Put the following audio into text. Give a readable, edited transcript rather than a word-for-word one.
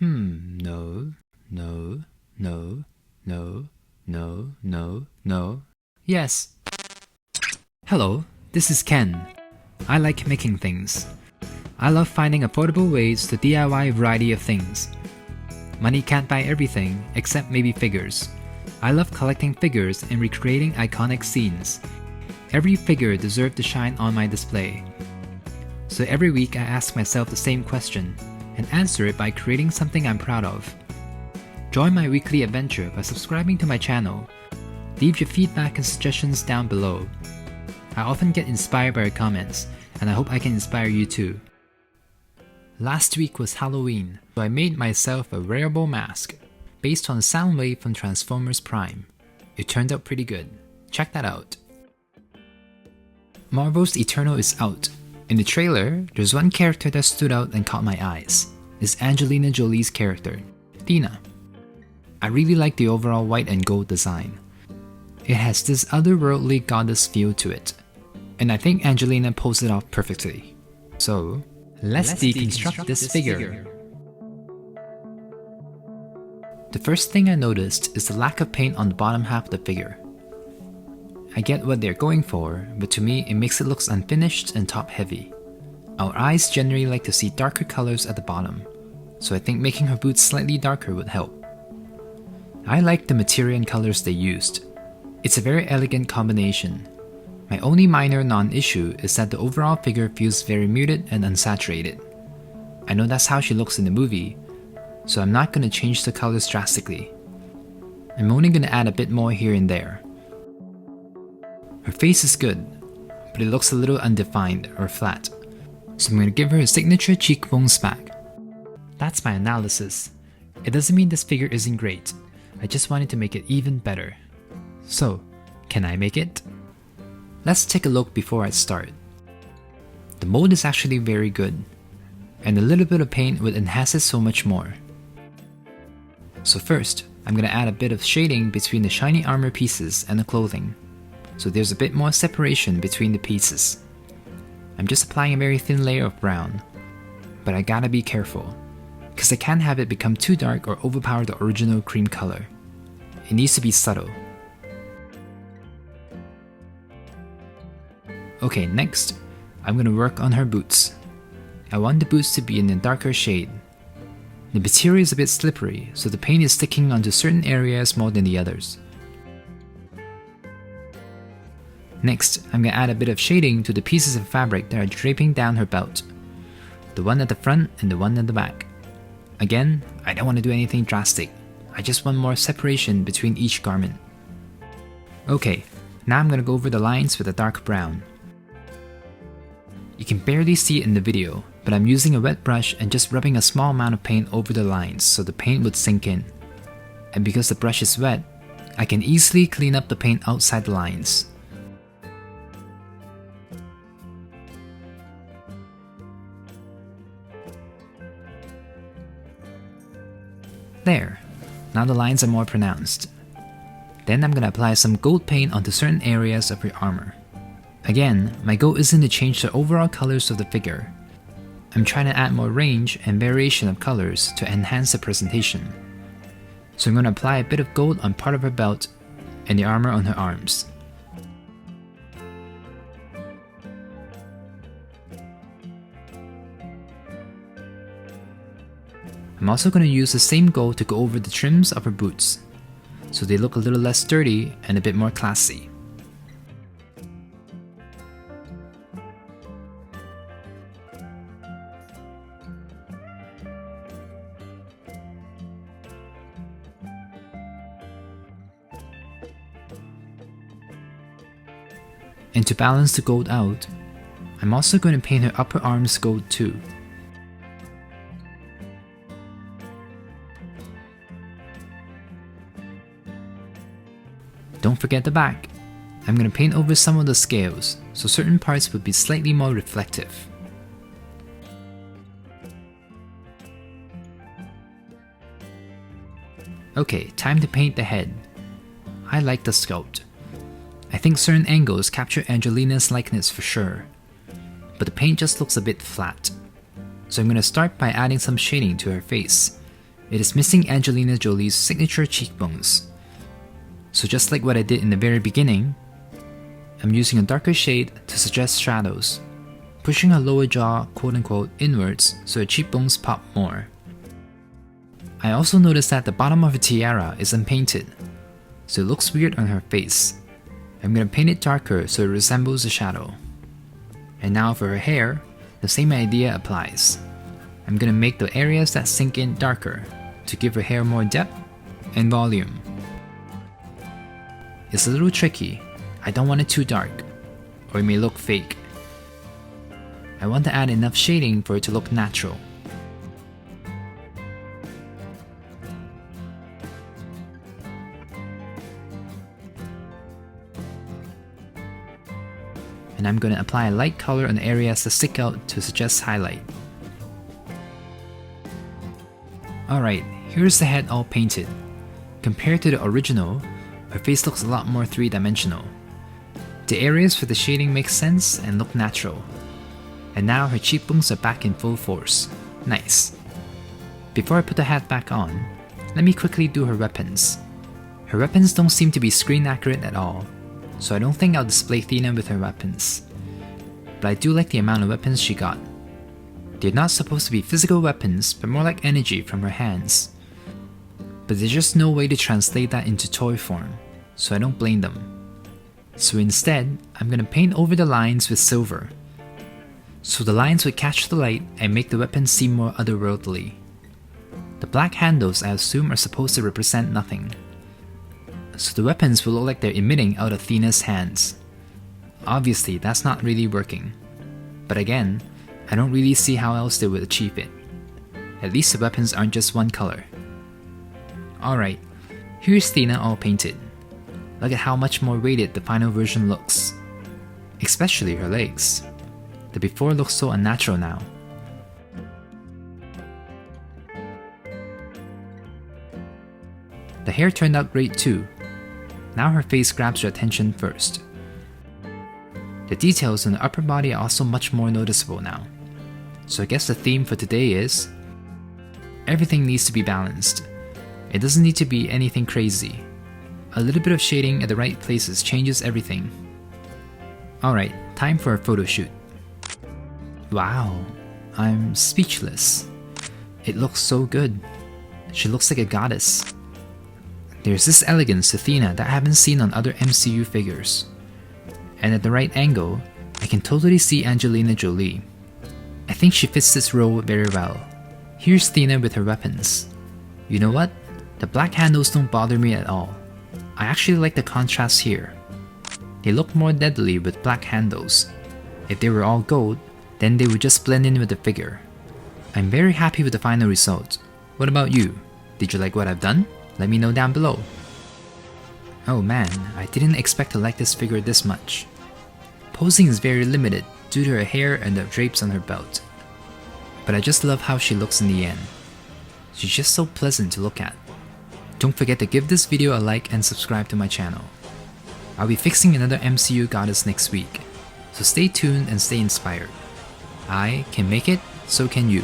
No, no, no, no, no, no, no. Yes. Hello, this is Ken. I like making things. I love finding affordable ways to DIY a variety of things. Money can't buy everything, except maybe figures. I love collecting figures and recreating iconic scenes. Every figure deserved to shine on my display. So every week I ask myself the same question, and answer it by creating something I'm proud of. Join my weekly adventure by subscribing to my channel. Leave your feedback and suggestions down below. I often get inspired by your comments, and I hope I can inspire you too. Last week was Halloween, so I made myself a wearable mask based on Soundwave from Transformers Prime. It turned out pretty good. Check that out. Marvel's Eternal is out. In the trailer, there's one character that stood out and caught my eyes. It's Angelina Jolie's character, Thena. I really like the overall white and gold design. It has this otherworldly goddess feel to it, and I think Angelina pulls it off perfectly. So, let's deconstruct this figure. The first thing I noticed is the lack of paint on the bottom half of the figure. I get what they're going for, but to me it makes it look unfinished and top heavy. Our eyes generally like to see darker colors at the bottom, so I think making her boots slightly darker would help. I like the material and colors they used. It's a very elegant combination. My only minor non-issue is that the overall figure feels very muted and unsaturated. I know that's how she looks in the movie, so I'm not going to change the colors drastically. I'm only going to add a bit more here and there. Her face is good, but it looks a little undefined or flat, so I'm going to give her a signature cheekbone smack. That's my analysis. It doesn't mean this figure isn't great, I just wanted to make it even better. So, can I make it? Let's take a look before I start. The mold is actually very good, and a little bit of paint would enhance it so much more. So first, I'm going to add a bit of shading between the shiny armor pieces and the clothing, so there's a bit more separation between the pieces. I'm just applying a very thin layer of brown, but I gotta be careful, because I can't have it become too dark or overpower the original cream color. It needs to be subtle. Okay, next, I'm gonna work on her boots. I want the boots to be in a darker shade. The material is a bit slippery, so the paint is sticking onto certain areas more than the others. Next, I'm gonna add a bit of shading to the pieces of fabric that are draping down her belt. The one at the front and the one at the back. Again, I don't want to do anything drastic. I just want more separation between each garment. Okay, now I'm gonna go over the lines with a dark brown. You can barely see it in the video, but I'm using a wet brush and just rubbing a small amount of paint over the lines so the paint would sink in. And because the brush is wet, I can easily clean up the paint outside the lines. There, now the lines are more pronounced. Then I'm gonna apply some gold paint onto certain areas of her armor. Again, my goal isn't to change the overall colors of the figure. I'm trying to add more range and variation of colors to enhance the presentation. So I'm going to apply a bit of gold on part of her belt and the armor on her arms. I'm also going to use the same gold to go over the trims of her boots, so they look a little less sturdy and a bit more classy. And to balance the gold out, I'm also going to paint her upper arms gold too. Don't forget the back. I'm going to paint over some of the scales, so certain parts would be slightly more reflective. Okay, time to paint the head. I like the sculpt. I think certain angles capture Angelina's likeness for sure, but the paint just looks a bit flat. So I'm going to start by adding some shading to her face, It is missing Angelina Jolie's signature cheekbones. So just like what I did in the very beginning, I'm using a darker shade to suggest shadows, pushing her lower jaw quote-unquote inwards so her cheekbones pop more. I also noticed that the bottom of her tiara is unpainted, so it looks weird on her face. I'm gonna paint it darker so it resembles a shadow. And now for her hair, the same idea applies. I'm gonna make the areas that sink in darker to give her hair more depth and volume. It's a little tricky. I don't want it too dark, or it may look fake. I want to add enough shading for it to look natural. And I'm going to apply a light color on the areas that stick out to suggest highlight. Alright, here's the head all painted. Compared to the original, her face looks a lot more three-dimensional. The areas for the shading make sense and look natural. And now her cheekbones are back in full force. Nice. Before I put the hat back on, let me quickly do her weapons. Her weapons don't seem to be screen accurate at all, so I don't think I'll display Thena with her weapons. But I do like the amount of weapons she got. They're not supposed to be physical weapons, but more like energy from her hands. But there's just no way to translate that into toy form, so I don't blame them. So instead, I'm gonna paint over the lines with silver, so the lines would catch the light and make the weapons seem more otherworldly. The black handles I assume are supposed to represent nothing, so the weapons will look like they're emitting out of Thena's hands. Obviously, that's not really working, but again, I don't really see how else they would achieve it. At least the weapons aren't just one color. Alright, here's Thena all painted. Look at how much more weighted the final version looks. Especially her legs. The before looks so unnatural now. The hair turned out great too. Now her face grabs your attention first. The details on the upper body are also much more noticeable now. So I guess the theme for today is everything needs to be balanced. It doesn't need to be anything crazy. A little bit of shading at the right places changes everything. Alright, time for a photo shoot. Wow, I'm speechless. It looks so good. She looks like a goddess. There's this elegance to Thena that I haven't seen on other MCU figures. And at the right angle, I can totally see Angelina Jolie. I think she fits this role very well. Here's Thena with her weapons. You know what? The black handles don't bother me at all. I actually like the contrast here. They look more deadly with black handles. If they were all gold, then they would just blend in with the figure. I'm very happy with the final result. What about you? Did you like what I've done? Let me know down below. Oh man, I didn't expect to like this figure this much. Posing is very limited due to her hair and the drapes on her belt. But I just love how she looks in the end. She's just so pleasant to look at. Don't forget to give this video a like and subscribe to my channel. I'll be fixing another MCU goddess next week, so stay tuned and stay inspired. I can make it, so can you.